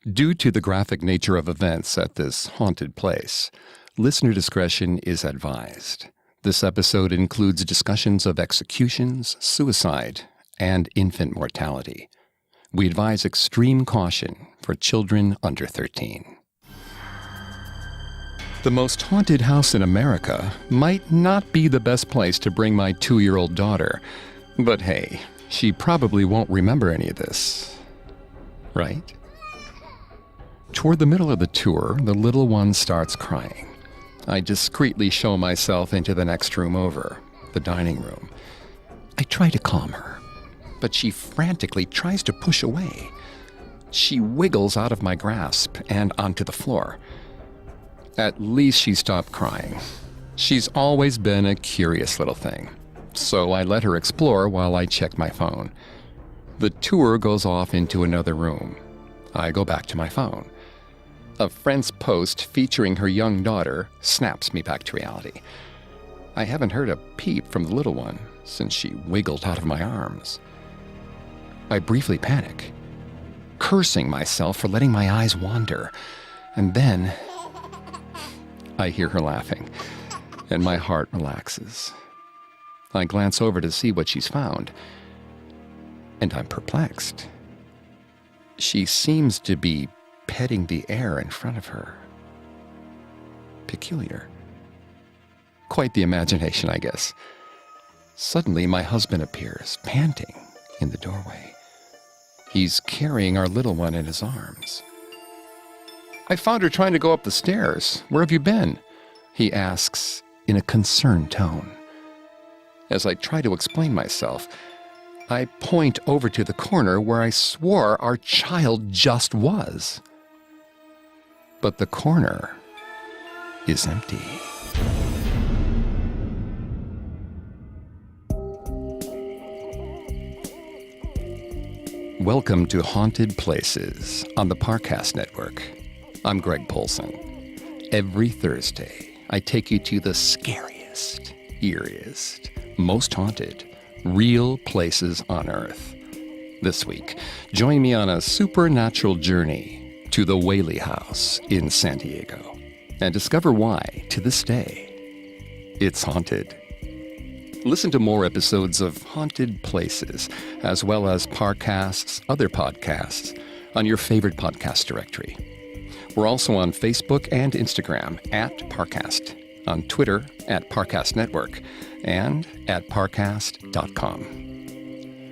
Due to the graphic nature of events at this haunted place, listener discretion is advised. This episode includes discussions of executions, suicide, and infant mortality. We advise extreme caution for children under 13. The most haunted house in America might not be the best place to bring my 2-year-old daughter, but hey, she probably won't remember any of this, right? Toward the middle of the tour, the little one starts crying. I discreetly show myself into the next room over, the dining room. I try to calm her, but she frantically tries to push away. She wiggles out of my grasp and onto the floor. At least she stopped crying. She's always been a curious little thing, so I let her explore while I check my phone. The tour goes off into another room. I go back to my phone. A friend's post featuring her young daughter snaps me back to reality. I haven't heard a peep from the little one since she wiggled out of my arms. I briefly panic, cursing myself for letting my eyes wander, and then I hear her laughing, and my heart relaxes. I glance over to see what she's found, and I'm perplexed. She seems to be petting the air in front of her. Peculiar. Quite the imagination, I guess. Suddenly, my husband appears, panting, in the doorway. He's carrying our little one in his arms. "I found her trying to go up the stairs. Where have you been?" he asks in a concerned tone. As I try to explain myself, I point over to the corner where I swore our child just was. But the corner is empty. Welcome to Haunted Places on the Parcast Network. I'm Greg Polson. Every Thursday, I take you to the scariest, eeriest, most haunted, real places on Earth. This week, join me on a supernatural journey to the Whaley House in San Diego and discover why, to this day, it's haunted. Listen to more episodes of Haunted Places, as well as Parcast's other podcasts, on your favorite podcast directory. We're also on Facebook and Instagram at Parcast, on Twitter at Parcast Network, and at parcast.com.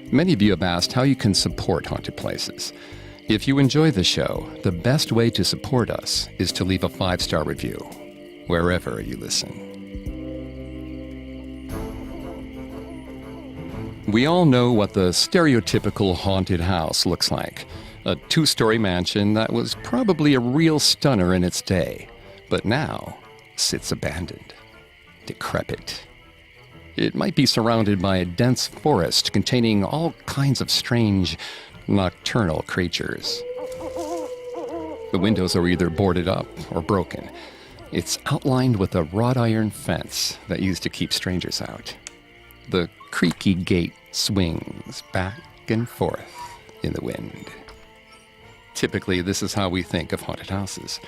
Many of you have asked how you can support Haunted Places. If you enjoy the show, the best way to support us is to leave a 5-star review, wherever you listen. We all know what the stereotypical haunted house looks like. A 2-story mansion that was probably a real stunner in its day, but now sits abandoned, decrepit. It might be surrounded by a dense forest containing all kinds of strange, nocturnal creatures. The windows are either boarded up or broken. It's outlined with a wrought iron fence that used to keep strangers out. The creaky gate swings back and forth in the wind. Typically, this is how we think of haunted houses.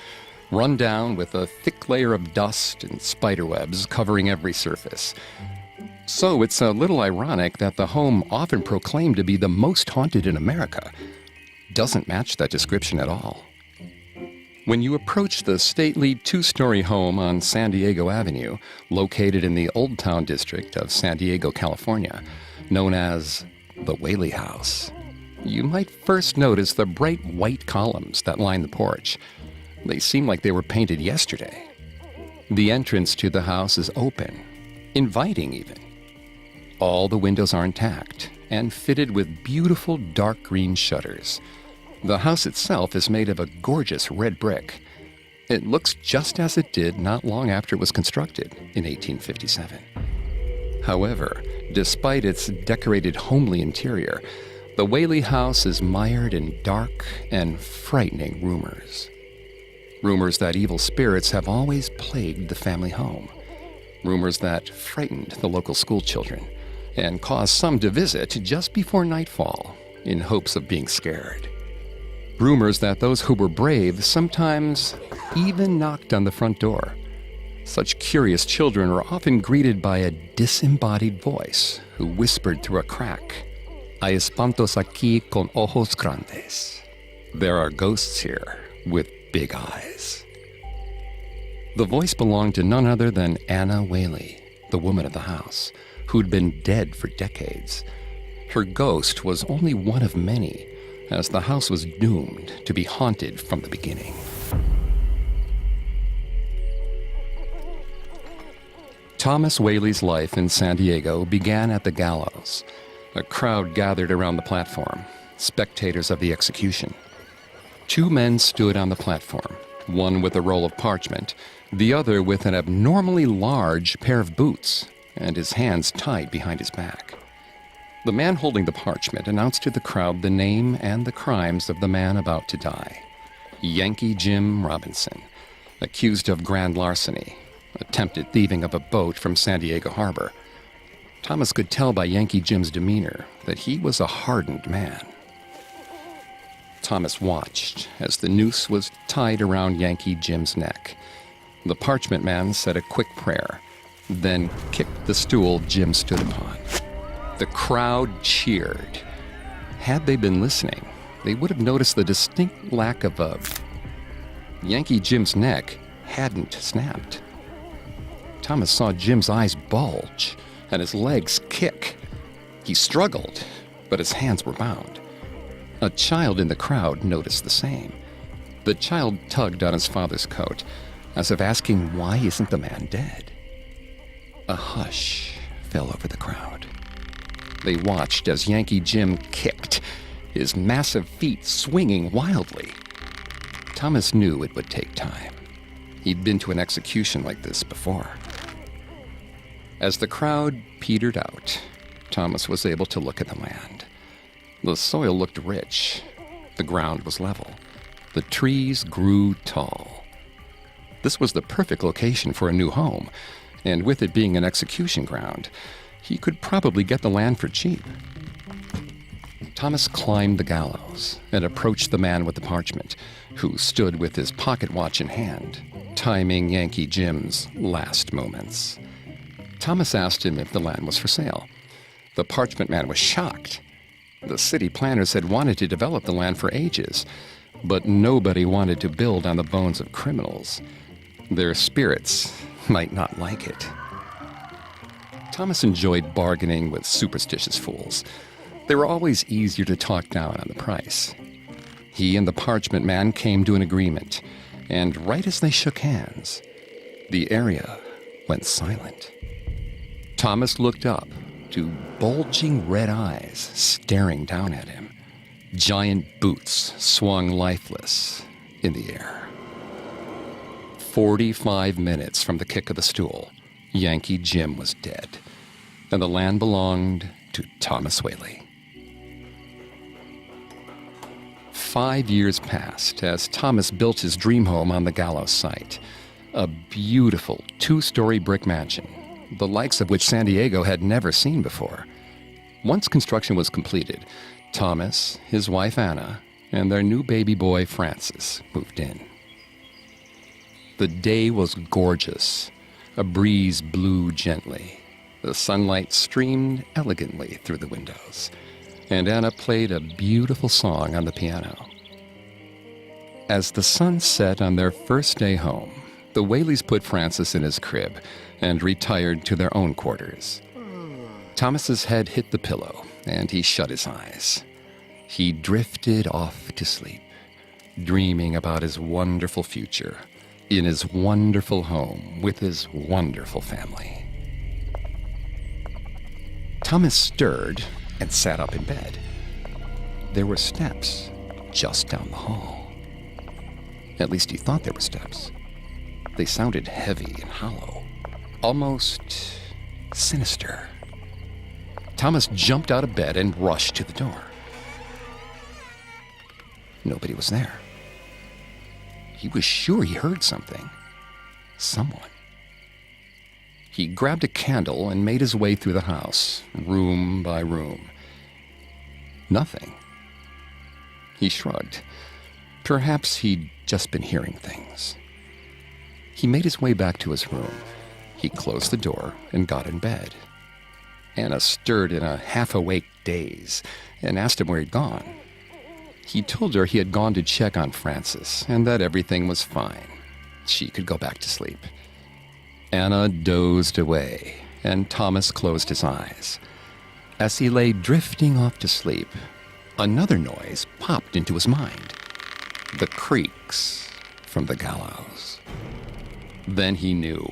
Run down with a thick layer of dust and spiderwebs covering every surface. So it's a little ironic that the home often proclaimed to be the most haunted in America doesn't match that description at all. When you approach the stately 2-story home on San Diego Avenue, located in the Old Town district of San Diego, California, known as the Whaley House, you might first notice the bright white columns that line the porch. They seem like they were painted yesterday. The entrance to the house is open, inviting even. All the windows are intact and fitted with beautiful dark green shutters. The house itself is made of a gorgeous red brick. It looks just as it did not long after it was constructed in 1857. However, despite its decorated homely interior, the Whaley House is mired in dark and frightening rumors. Rumors that evil spirits have always plagued the family home. Rumors that frightened the local school children and caused some to visit just before nightfall in hopes of being scared. Rumors that those who were brave sometimes even knocked on the front door. Such curious children were often greeted by a disembodied voice who whispered through a crack, "Hay espantos aquí con ojos grandes." There are ghosts here with big eyes. The voice belonged to none other than Anna Whaley, the woman of the house, who'd been dead for decades. Her ghost was only one of many, as the house was doomed to be haunted from the beginning. Thomas Whaley's life in San Diego began at the gallows. A crowd gathered around the platform, spectators of the execution. Two men stood on the platform, one with a roll of parchment, the other with an abnormally large pair of boots, and his hands tied behind his back. The man holding the parchment announced to the crowd the name and the crimes of the man about to die. Yankee Jim Robinson, accused of grand larceny, attempted thieving of a boat from San Diego Harbor. Thomas could tell by Yankee Jim's demeanor that he was a hardened man. Thomas watched as the noose was tied around Yankee Jim's neck. The parchment man said a quick prayer, then kicked the stool Jim stood upon. The crowd cheered. Had they been listening, they would have noticed the distinct lack of a... Yankee Jim's neck hadn't snapped. Thomas saw Jim's eyes bulge and his legs kick. He struggled, but his hands were bound. A child in the crowd noticed the same. The child tugged on his father's coat, as if asking, why isn't the man dead? A hush fell over the crowd. They watched as Yankee Jim kicked, his massive feet swinging wildly. Thomas knew it would take time. He'd been to an execution like this before. As the crowd petered out, Thomas was able to look at the land. The soil looked rich. The ground was level. The trees grew tall. This was the perfect location for a new home, and with it being an execution ground, he could probably get the land for cheap. Thomas climbed the gallows and approached the man with the parchment, who stood with his pocket watch in hand, timing Yankee Jim's last moments. Thomas asked him if the land was for sale. The parchment man was shocked. The city planners had wanted to develop the land for ages, but nobody wanted to build on the bones of criminals. Their spirits might not like it. Thomas enjoyed bargaining with superstitious fools. They were always easier to talk down on the price. He and the parchment man came to an agreement, and right as they shook hands, the area went silent. Thomas looked up to bulging red eyes staring down at him. Giant boots swung lifeless in the air. 45 minutes from the kick of the stool, Yankee Jim was dead, and the land belonged to Thomas Whaley. 5 years passed as Thomas built his dream home on the gallows site, a beautiful 2-story brick mansion, the likes of which San Diego had never seen before. Once construction was completed, Thomas, his wife Anna, and their new baby boy Francis moved in. The day was gorgeous. A breeze blew gently. The sunlight streamed elegantly through the windows, and Anna played a beautiful song on the piano. As the sun set on their first day home, the Whaleys put Francis in his crib and retired to their own quarters. Thomas's head hit the pillow, and he shut his eyes. He drifted off to sleep, dreaming about his wonderful future, in his wonderful home with his wonderful family. Thomas stirred and sat up in bed. There were steps just down the hall. At least he thought there were steps. They sounded heavy and hollow, almost sinister. Thomas jumped out of bed and rushed to the door. Nobody was there. He was sure he heard something. Someone. He grabbed a candle and made his way through the house, room by room. Nothing. He shrugged. Perhaps he'd just been hearing things. He made his way back to his room. He closed the door and got in bed. Anna stirred in a half-awake daze and asked him where he'd gone. He told her he had gone to check on Frances and that everything was fine. She could go back to sleep. Anna dozed away, and Thomas closed his eyes. As he lay drifting off to sleep, another noise popped into his mind. The creaks from the gallows. Then he knew.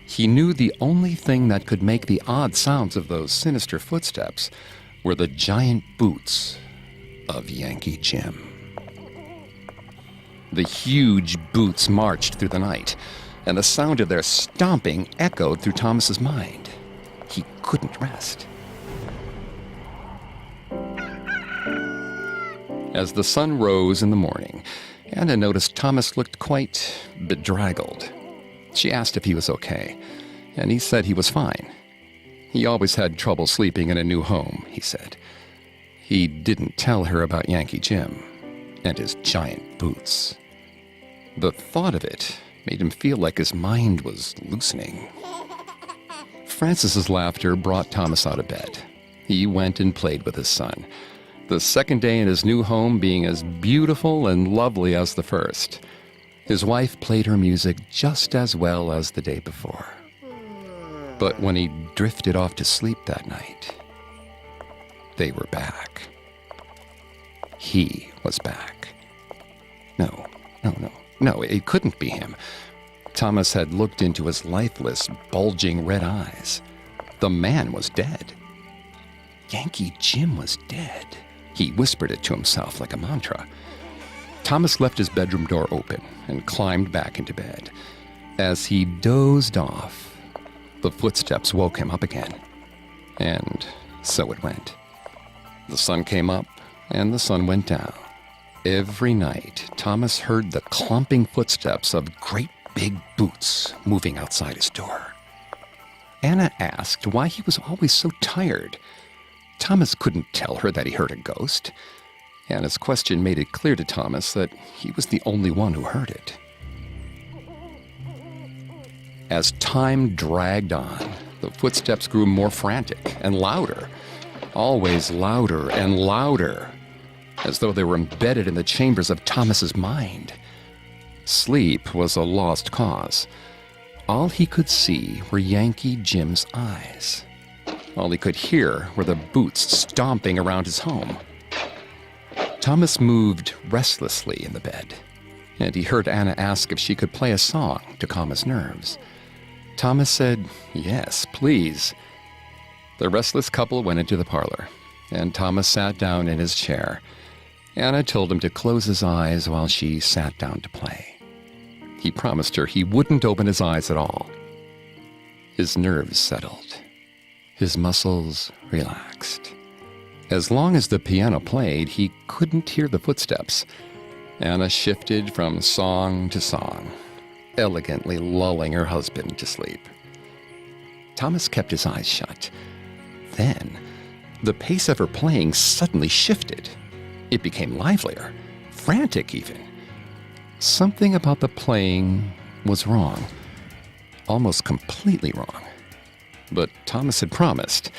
He knew the only thing that could make the odd sounds of those sinister footsteps were the giant boots of Yankee Jim. The huge boots marched through the night, and the sound of their stomping echoed through Thomas's mind. He couldn't rest. As the sun rose in the morning, Anna noticed Thomas looked quite bedraggled. She asked if he was okay, and he said he was fine. He always had trouble sleeping in a new home, he said. He didn't tell her about Yankee Jim and his giant boots. The thought of it made him feel like his mind was loosening. Frances's laughter brought Thomas out of bed. He went and played with his son, the second day in his new home being as beautiful and lovely as the first. His wife played her music just as well as the day before. But when he drifted off to sleep that night, they were back. He was back. No, it couldn't be him. Thomas had looked into his lifeless, bulging red eyes. The man was dead. Yankee Jim was dead. He whispered it to himself like a mantra. Thomas left his bedroom door open and climbed back into bed. As he dozed off, the footsteps woke him up again. And so it went. The sun came up and the sun went down. Every night, Thomas heard the clumping footsteps of great big boots moving outside his door. Anna asked why he was always so tired. Thomas couldn't tell her that he heard a ghost. Anna's question made it clear to Thomas that he was the only one who heard it. As time dragged on, the footsteps grew more frantic and louder, always louder and louder, as though they were embedded in the chambers of Thomas's mind. Sleep was a lost cause. All he could see were Yankee Jim's eyes. All he could hear were the boots stomping around his home. Thomas moved restlessly in the bed, and he heard Anna ask if she could play a song to calm his nerves. Thomas said, "Yes, please." The restless couple went into the parlor, and Thomas sat down in his chair. Anna told him to close his eyes while she sat down to play. He promised her he wouldn't open his eyes at all. His nerves settled. His muscles relaxed. As long as the piano played, he couldn't hear the footsteps. Anna shifted from song to song, elegantly lulling her husband to sleep. Thomas kept his eyes shut. Then, the pace of her playing suddenly shifted. It became livelier, frantic even. Something about the playing was wrong, almost completely wrong. But Thomas had promised.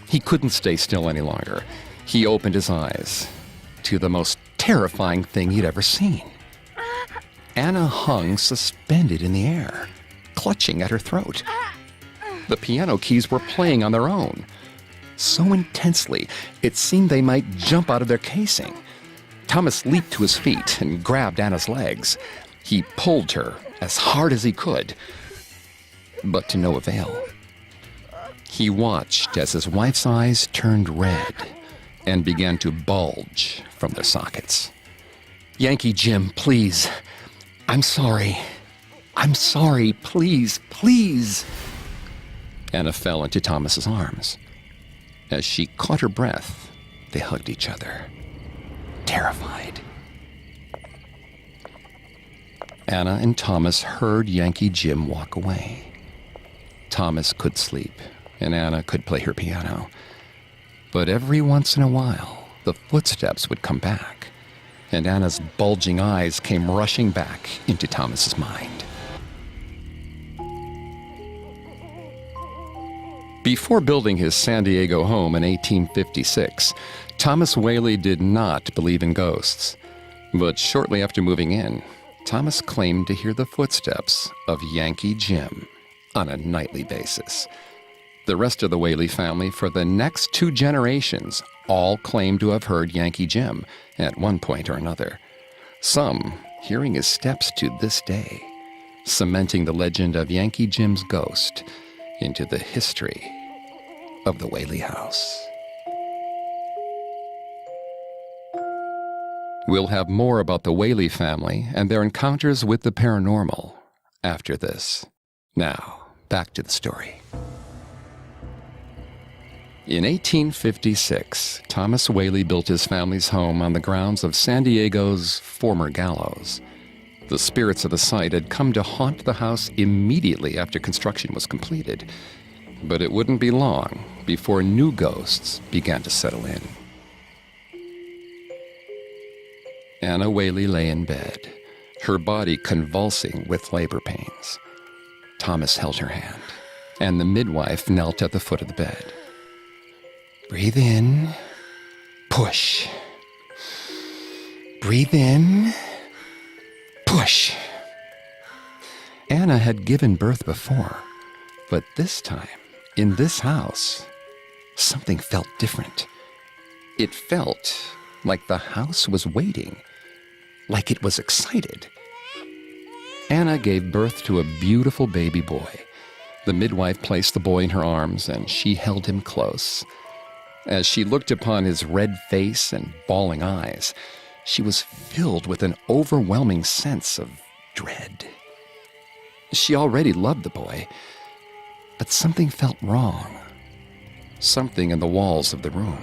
He couldn't stay still any longer. He opened his eyes to the most terrifying thing he'd ever seen. Anna hung suspended in the air, clutching at her throat. The piano keys were playing on their own, so intensely it seemed they might jump out of their casing. Thomas leaped to his feet and grabbed Anna's legs. He pulled her as hard as he could, but to no avail. He watched as his wife's eyes turned red and began to bulge from their sockets. "Yankee Jim, please. I'm sorry. I'm sorry. Please, please." Anna fell into Thomas's arms. As she caught her breath, they hugged each other, terrified. Anna and Thomas heard Yankee Jim walk away. Thomas could sleep, and Anna could play her piano. But every once in a while, the footsteps would come back. and Anna's bulging eyes came rushing back into Thomas's mind. Before building his San Diego home in 1856, Thomas Whaley did not believe in ghosts. But shortly after moving in, Thomas claimed to hear the footsteps of Yankee Jim on a nightly basis. The rest of the Whaley family for the next 2 generations all claimed to have heard Yankee Jim at one point or another. Some hearing his steps to this day, cementing the legend of Yankee Jim's ghost into the history of the Whaley house. We'll have more about the Whaley family and their encounters with the paranormal after this. Now, back to the story. In 1856, Thomas Whaley built his family's home on the grounds of San Diego's former gallows. The spirits of the site had come to haunt the house immediately after construction was completed, but it wouldn't be long before new ghosts began to settle in. Anna Whaley lay in bed, her body convulsing with labor pains. Thomas held her hand, and the midwife knelt at the foot of the bed. Breathe in, push. Breathe in, push. Anna had given birth before, but this time, in this house, something felt different. It felt like the house was waiting, like it was excited. Anna gave birth to a beautiful baby boy. The midwife placed the boy in her arms, and she held him close. As she looked upon his red face and bawling eyes, she was filled with an overwhelming sense of dread. She already loved the boy, but something felt wrong. Something in the walls of the room.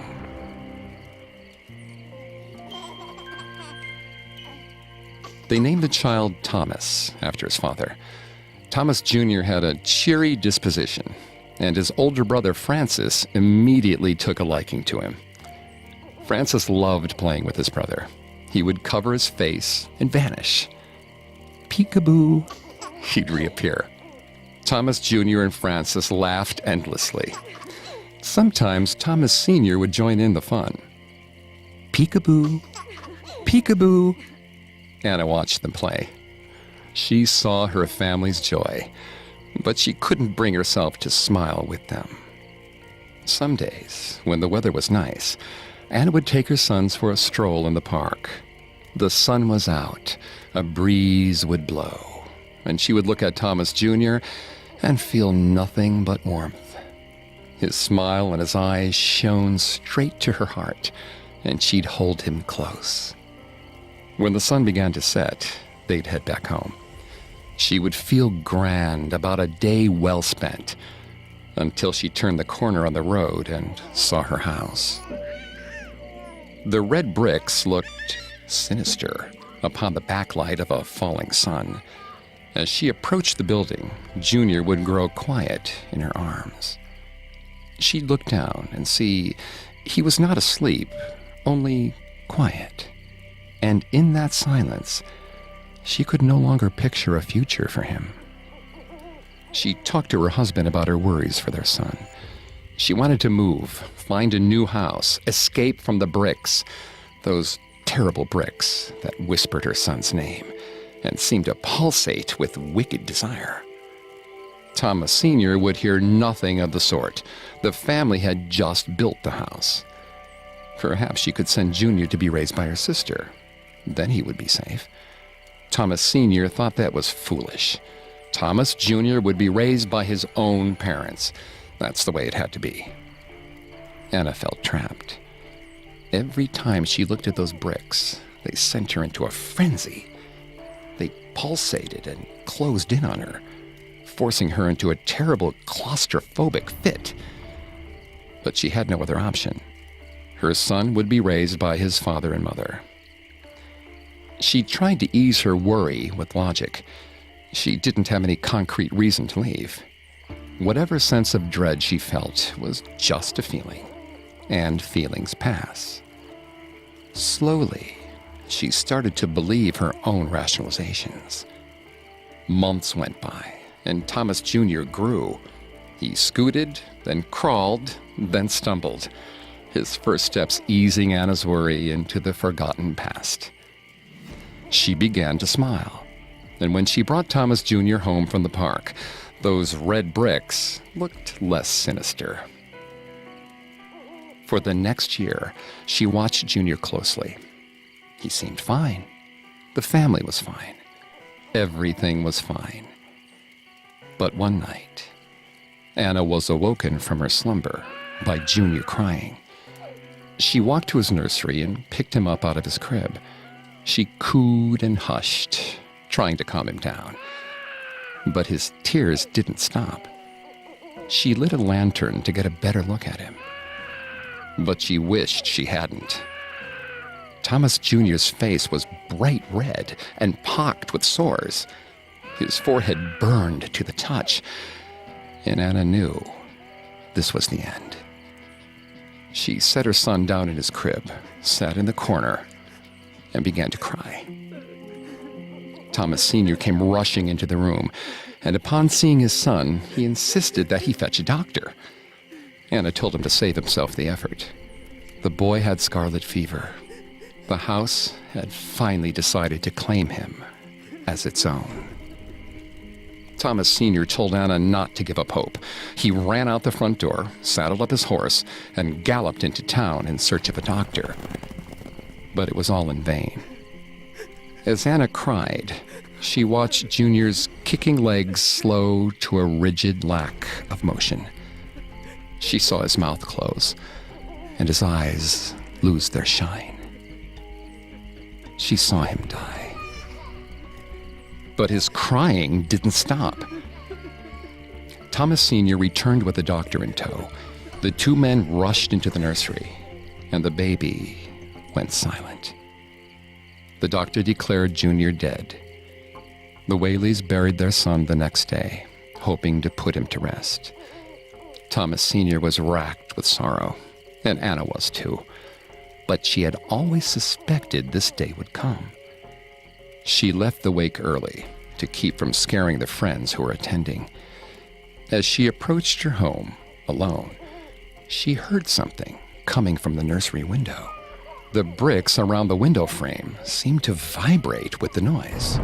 They named the child Thomas after his father. Thomas Jr. had a cheery disposition, and his older brother Francis immediately took a liking to him. Francis loved playing with his brother. He would cover his face and vanish. Peekaboo, he'd reappear. Thomas Jr. and Francis laughed endlessly. Sometimes Thomas Sr. would join in the fun. Peekaboo, peekaboo. Anna watched them play. She saw her family's joy, but she couldn't bring herself to smile with them. Some days, when the weather was nice, Anna would take her sons for a stroll in the park. The sun was out, a breeze would blow, and she would look at Thomas Jr. and feel nothing but warmth. His smile and his eyes shone straight to her heart, and she'd hold him close. When the sun began to set, they'd head back home. She would feel grand about a day well spent, until she turned the corner on the road and saw her house. The red bricks looked sinister upon the backlight of a falling sun. As she approached the building, Junior would grow quiet in her arms. She'd look down and see he was not asleep, only quiet. And in that silence, she could no longer picture a future for him. She talked to her husband about her worries for their son. She wanted to move, find a new house, escape from the bricks, those terrible bricks that whispered her son's name and seemed to pulsate with wicked desire. Thomas Sr. would hear nothing of the sort. The family had just built the house. Perhaps she could send Junior to be raised by her sister. Then he would be safe. Thomas Sr. thought that was foolish. Thomas Jr. would be raised by his own parents. That's the way it had to be. Anna felt trapped. Every time she looked at those bricks, they sent her into a frenzy. They pulsated and closed in on her, forcing her into a terrible claustrophobic fit. But she had no other option. Her son would be raised by his father and mother. She tried to ease her worry with logic. She didn't have any concrete reason to leave. Whatever sense of dread she felt was just a feeling, and feelings pass. Slowly, she started to believe her own rationalizations. Months went by, and Thomas Jr. grew. He scooted, then crawled, then stumbled, his first steps easing Anna's worry into the forgotten past. She began to smile, and when she brought Thomas Jr. home from the park, those red bricks looked less sinister. For the next year, she watched Junior closely. He seemed fine. The family was fine. Everything was fine. But one night, Anna was awoken from her slumber by Junior crying. She walked to his nursery and picked him up out of his crib. She cooed and hushed, trying to calm him down. But his tears didn't stop. She lit a lantern to get a better look at him. But she wished she hadn't. Thomas Jr.'s face was bright red and pocked with sores. His forehead burned to the touch, and Anna knew this was the end. She set her son down in his crib, sat in the corner, and began to cry. Thomas Sr. came rushing into the room, and upon seeing his son, he insisted that he fetch a doctor. Anna told him to save himself the effort. The boy had scarlet fever. The house had finally decided to claim him as its own. Thomas Sr. told Anna not to give up hope. He ran out the front door, saddled up his horse, and galloped into town in search of a doctor. But it was all in vain. As Anna cried, she watched Junior's kicking legs slow to a rigid lack of motion. She saw his mouth close and his eyes lose their shine. She saw him die. But his crying didn't stop. Thomas Sr. returned with a doctor in tow. The two men rushed into the nursery, and the baby went silent. The doctor declared Junior dead. The Whaleys buried their son the next day, hoping to put him to rest. Thomas Sr. was racked with sorrow, and Anna was too. But she had always suspected this day would come. She left the wake early to keep from scaring the friends who were attending. As she approached her home, alone, she heard something coming from the nursery window. The bricks around the window frame seemed to vibrate with the noise.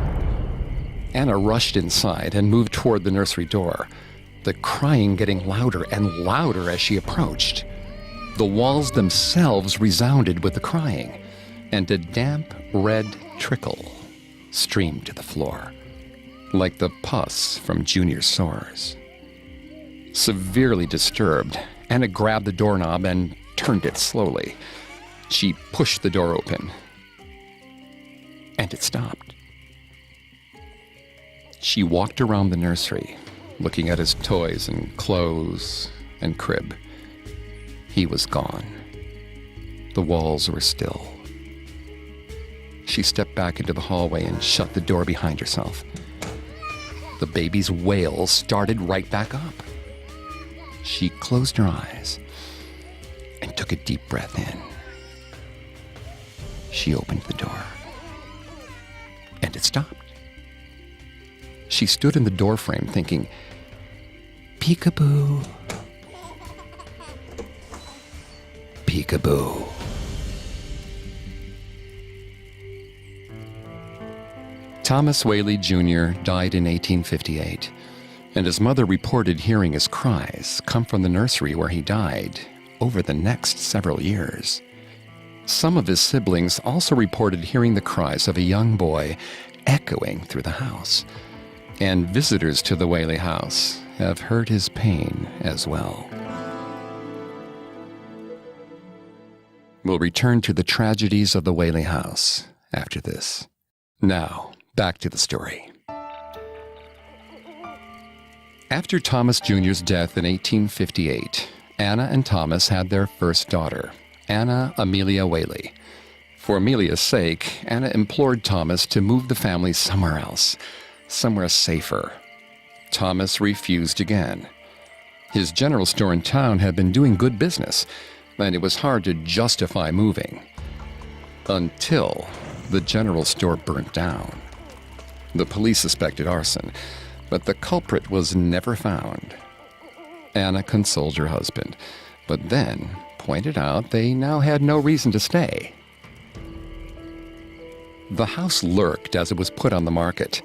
Anna rushed inside and moved toward the nursery door, the crying getting louder and louder as she approached. The walls themselves resounded with the crying, and a damp red trickle streamed to the floor, like the pus from Junior's sores. Severely disturbed, Anna grabbed the doorknob and turned it slowly. She pushed the door open, and it stopped. She walked around the nursery, looking at his toys and clothes and crib. He was gone. The walls were still. She stepped back into the hallway and shut the door behind herself. The baby's wail started right back up. She closed her eyes and took a deep breath in. She opened the door, and it stopped. She stood in the doorframe thinking, peekaboo, peekaboo. Thomas Whaley Jr. died in 1858, and his mother reported hearing his cries come from the nursery where he died over the next several years. Some of his siblings also reported hearing the cries of a young boy echoing through the house, and visitors to the Whaley house have heard his pain as well. We'll return to the tragedies of the Whaley house after this. Now, back to the story. After Thomas Jr.'s death in 1858, Anna and Thomas had their first daughter, Anna Amelia Whaley. For Amelia's sake, Anna implored Thomas to move the family somewhere else, somewhere safer. Thomas refused again. His general store in town had been doing good business, and it was hard to justify moving. Until the general store burnt down. The police suspected arson, but the culprit was never found. Anna consoled her husband, but then pointed out they now had no reason to stay. The house lurked as it was put on the market,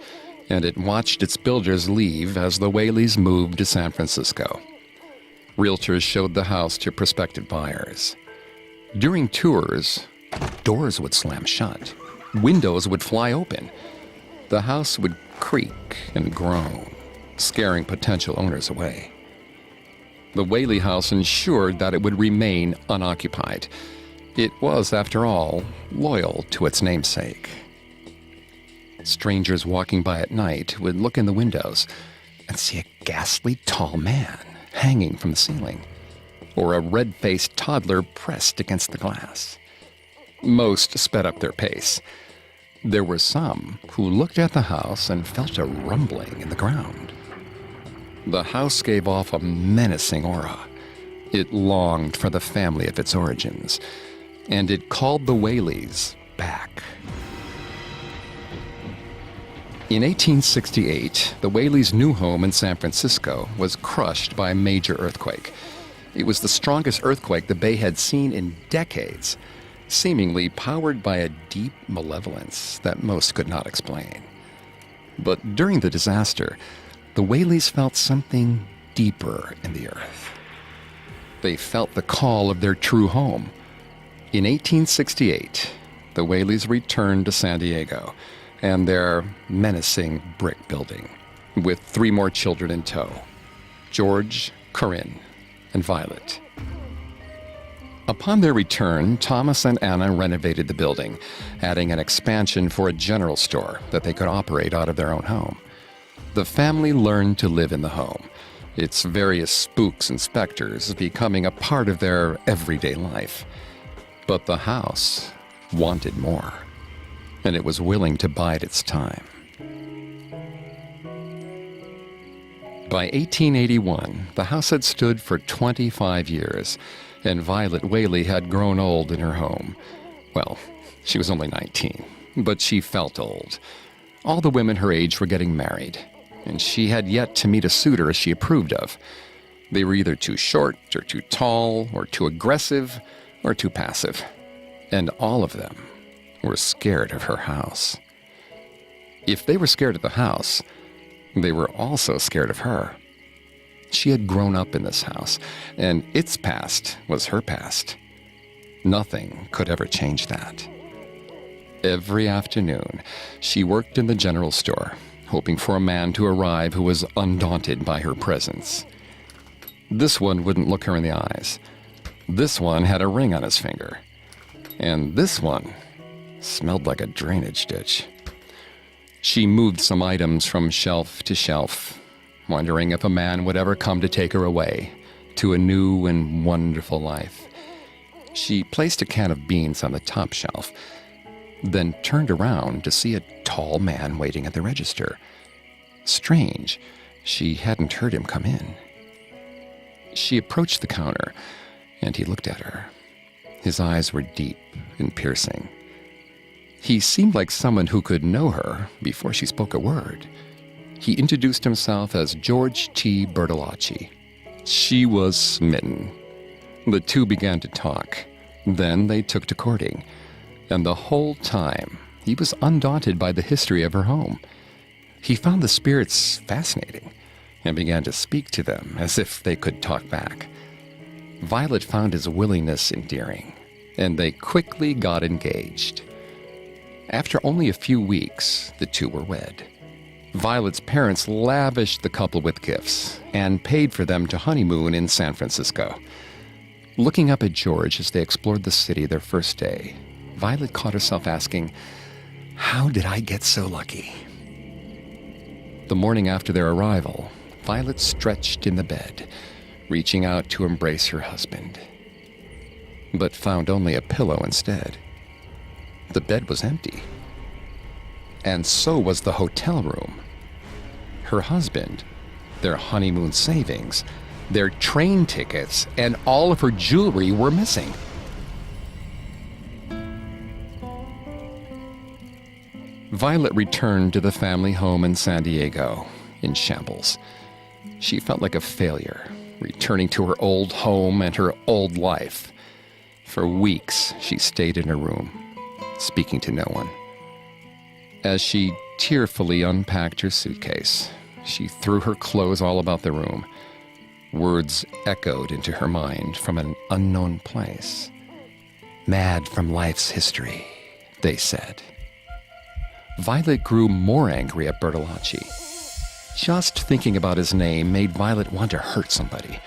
and it watched its builders leave as the Whaleys moved to San Francisco. Realtors showed the house to prospective buyers. During tours, doors would slam shut, windows would fly open. The house would creak and groan, scaring potential owners away. The Whaley house ensured that it would remain unoccupied. It was, after all, loyal to its namesake. Strangers walking by at night would look in the windows and see a ghastly tall man hanging from the ceiling, or a red-faced toddler pressed against the glass. Most sped up their pace. There were some who looked at the house and felt a rumbling in the ground. The house gave off a menacing aura. It longed for the family of its origins, and it called the Whaleys back. In 1868, the Whaleys' new home in San Francisco was crushed by a major earthquake. It was the strongest earthquake the Bay had seen in decades, seemingly powered by a deep malevolence that most could not explain. But during the disaster, the Whaleys felt something deeper in the earth. They felt the call of their true home. In 1868, the Whaleys returned to San Diego and their menacing brick building, with 3 more children in tow: George, Corinne, and Violet. Upon their return, Thomas and Anna renovated the building, adding an expansion for a general store that they could operate out of their own home. The family learned to live in the home, its various spooks and specters becoming a part of their everyday life. But the house wanted more, and it was willing to bide its time. By 1881, the house had stood for 25 years, and Violet Whaley had grown old in her home. Well, she was only 19, but she felt old. All the women her age were getting married, and she had yet to meet a suitor she approved of. They were either too short, or too tall, or too aggressive, or too passive. And all of them were scared of her house. If they were scared of the house, they were also scared of her. She had grown up in this house, and its past was her past. Nothing could ever change that. Every afternoon, she worked in the general store, hoping for a man to arrive who was undaunted by her presence. This one wouldn't look her in the eyes. This one had a ring on his finger. And this one smelled like a drainage ditch. She moved some items from shelf to shelf, wondering if a man would ever come to take her away to a new and wonderful life. She placed a can of beans on the top shelf, then turned around to see a tall man waiting at the register. Strange, she hadn't heard him come in. She approached the counter, and he looked at her. His eyes were deep and piercing. He seemed like someone who could know her before she spoke a word. He introduced himself as George T. Bertolacci. She was smitten. The two began to talk. Then they took to courting. And the whole time, he was undaunted by the history of her home. He found the spirits fascinating and began to speak to them as if they could talk back. Violet found his willingness endearing, and they quickly got engaged. After only a few weeks, the two were wed. Violet's parents lavished the couple with gifts and paid for them to honeymoon in San Francisco. Looking up at George as they explored the city their first day, Violet caught herself asking, "How did I get so lucky?" The morning after their arrival, Violet stretched in the bed, reaching out to embrace her husband, but found only a pillow instead. The bed was empty, and so was the hotel room. Her husband, their honeymoon savings, their train tickets, and all of her jewelry were missing. Violet returned to the family home in San Diego in shambles. She felt like a failure, returning to her old home and her old life. For weeks, she stayed in her room, speaking to no one. As she tearfully unpacked her suitcase, she threw her clothes all about the room. Words echoed into her mind from an unknown place. Mad from life's history, they said. Violet grew more angry at Bertolacci. Just thinking about his name made Violet want to hurt somebody.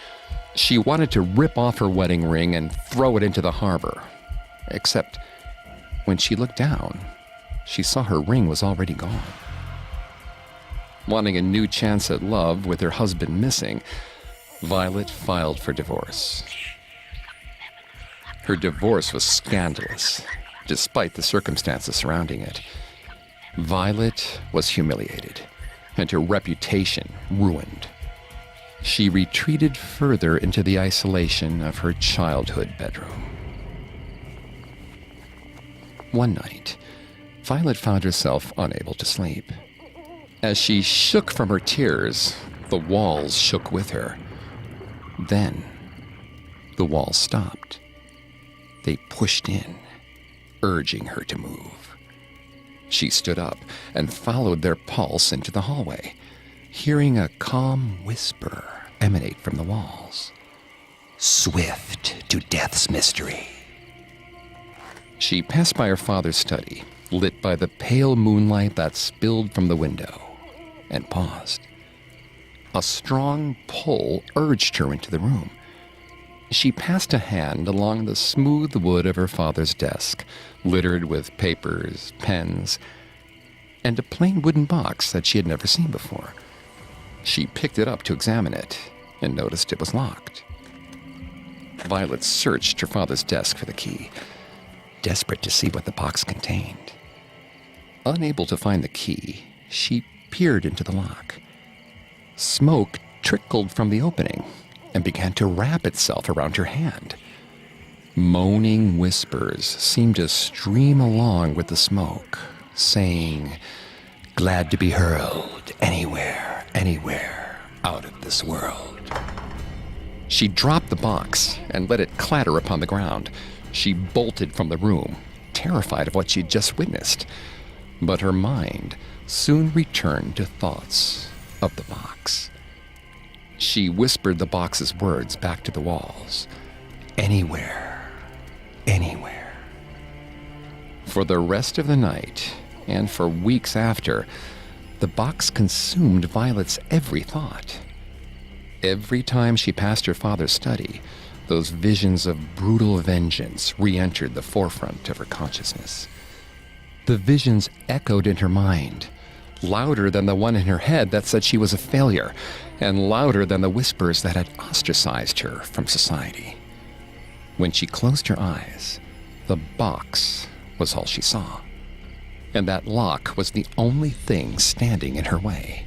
She wanted to rip off her wedding ring and throw it into the harbor. Except when she looked down, she saw her ring was already gone. Wanting a new chance at love with her husband missing, Violet filed for divorce. Her divorce was scandalous, despite the circumstances surrounding it. Violet was humiliated, and her reputation ruined. She retreated further into the isolation of her childhood bedroom. One night, Violet found herself unable to sleep. As she shook from her tears, the walls shook with her. Then, the walls stopped. They pushed in, urging her to move. She stood up and followed their pulse into the hallway, hearing a calm whisper emanate from the walls. Swift to death's mystery. She passed by her father's study, lit by the pale moonlight that spilled from the window, and paused. A strong pull urged her into the room. She passed a hand along the smooth wood of her father's desk, littered with papers, pens, and a plain wooden box that she had never seen before. She picked it up to examine it and noticed it was locked. Violet searched her father's desk for the key, desperate to see what the box contained. Unable to find the key, she peered into the lock. Smoke trickled from the opening and began to wrap itself around her hand. Moaning whispers seemed to stream along with the smoke, saying, "Glad to be hurled anywhere, anywhere, out of this world." She dropped the box and let it clatter upon the ground. She bolted from the room, terrified of what she'd just witnessed. But her mind soon returned to thoughts of the box. She whispered the box's words back to the walls. Anywhere, anywhere. For the rest of the night, and for weeks after, the box consumed Violet's every thought. Every time she passed her father's study, those visions of brutal vengeance re-entered the forefront of her consciousness. The visions echoed in her mind, louder than the one in her head that said she was a failure, and louder than the whispers that had ostracized her from society. When she closed her eyes, the box was all she saw, and that lock was the only thing standing in her way.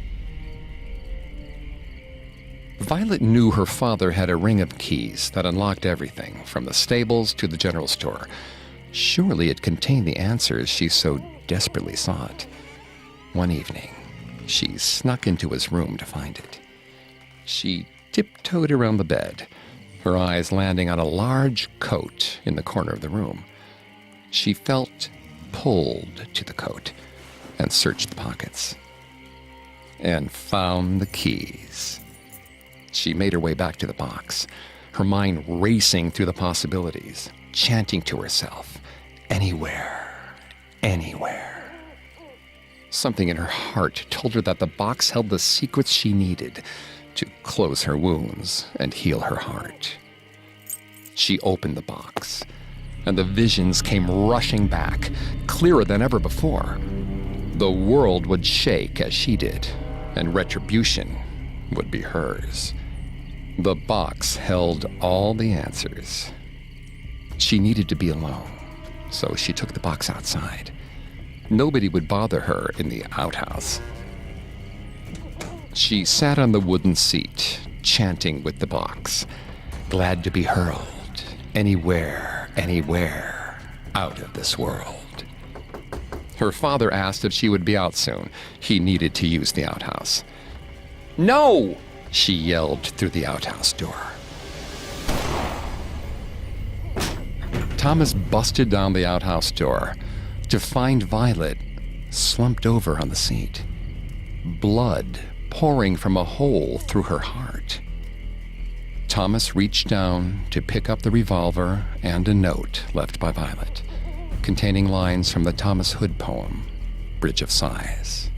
Violet knew her father had a ring of keys that unlocked everything, from the stables to the general store. Surely it contained the answers she so desperately sought. One evening, she snuck into his room to find it. She tiptoed around the bed, her eyes landing on a large coat in the corner of the room. She felt pulled to the coat and searched the pockets, and found the keys. She made her way back to the box, her mind racing through the possibilities, chanting to herself, anywhere, anywhere. Something in her heart told her that the box held the secrets she needed to close her wounds and heal her heart. She opened the box, and the visions came rushing back, clearer than ever before. The world would shake as she did, and retribution would be hers. The box held all the answers. She needed to be alone, so she took the box outside. Nobody would bother her in the outhouse. She sat on the wooden seat, chanting with the box, glad to be hurled anywhere, anywhere, out of this world. Her father asked if she would be out soon. He needed to use the outhouse. "No!" she yelled through the outhouse door. Thomas busted down the outhouse door to find Violet slumped over on the seat, blood pouring from a hole through her heart. Thomas reached down to pick up the revolver and a note left by Violet, containing lines from the Thomas Hood poem, Bridge of Sighs.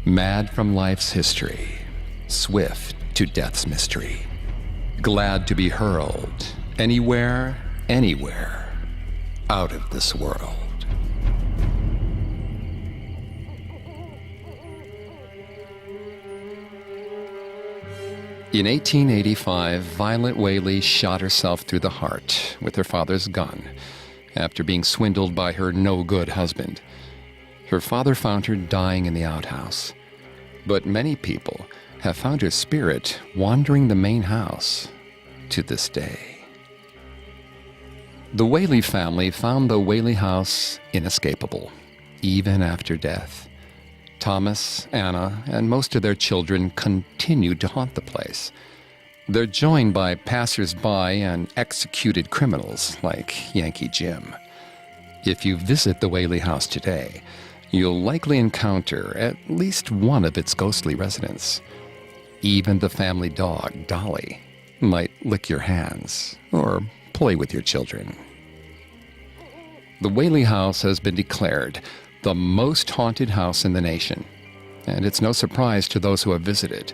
Mad from life's history, swift to death's mystery, glad to be hurled anywhere, anywhere, out of this world. In 1885, Violet Whaley shot herself through the heart with her father's gun after being swindled by her no-good husband. Her father found her dying in the outhouse, but many people have found her spirit wandering the main house to this day. The Whaley family found the Whaley house inescapable, even after death. Thomas, Anna, and most of their children continued to haunt the place. They're joined by passers-by and executed criminals like Yankee Jim. If you visit the Whaley house today, you'll likely encounter at least one of its ghostly residents. Even the family dog, Dolly, might lick your hands or play with your children. The Whaley house has been declared the most haunted house in the nation, and it's no surprise to those who have visited.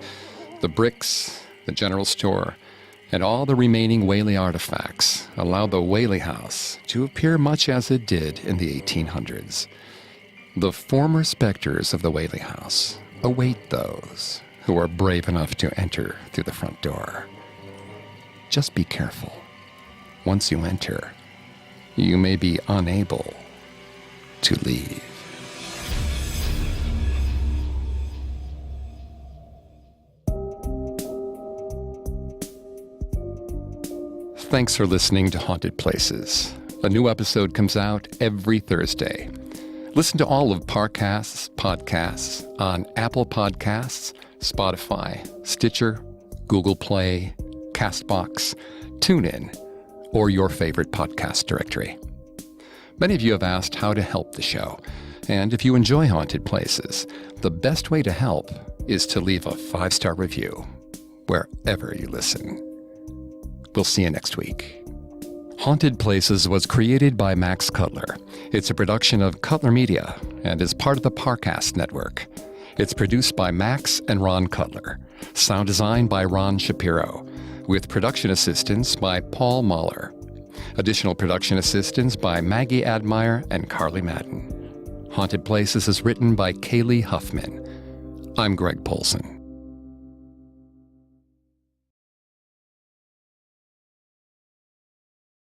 The bricks, the general store, and all the remaining Whaley artifacts allow the Whaley house to appear much as it did in the 1800s. The former specters of the Whaley house await those who are brave enough to enter through the front door. Just be careful. Once you enter, you may be unable to leave. Thanks for listening to Haunted Places. A new episode comes out every Thursday. Listen to all of Parcast's podcasts on Apple Podcasts, Spotify, Stitcher, Google Play, CastBox, TuneIn, or your favorite podcast directory. Many of you have asked how to help the show, and if you enjoy Haunted Places, the best way to help is to leave a 5-star review wherever you listen. We'll see you next week. Haunted Places was created by Max Cutler. It's a production of Cutler Media and is part of the Parcast Network. It's produced by Max and Ron Cutler. Sound design by Ron Shapiro, with production assistance by Paul Mahler. Additional production assistance by Maggie Admire and Carly Madden. Haunted Places is written by Kaylee Huffman. I'm Greg Polson.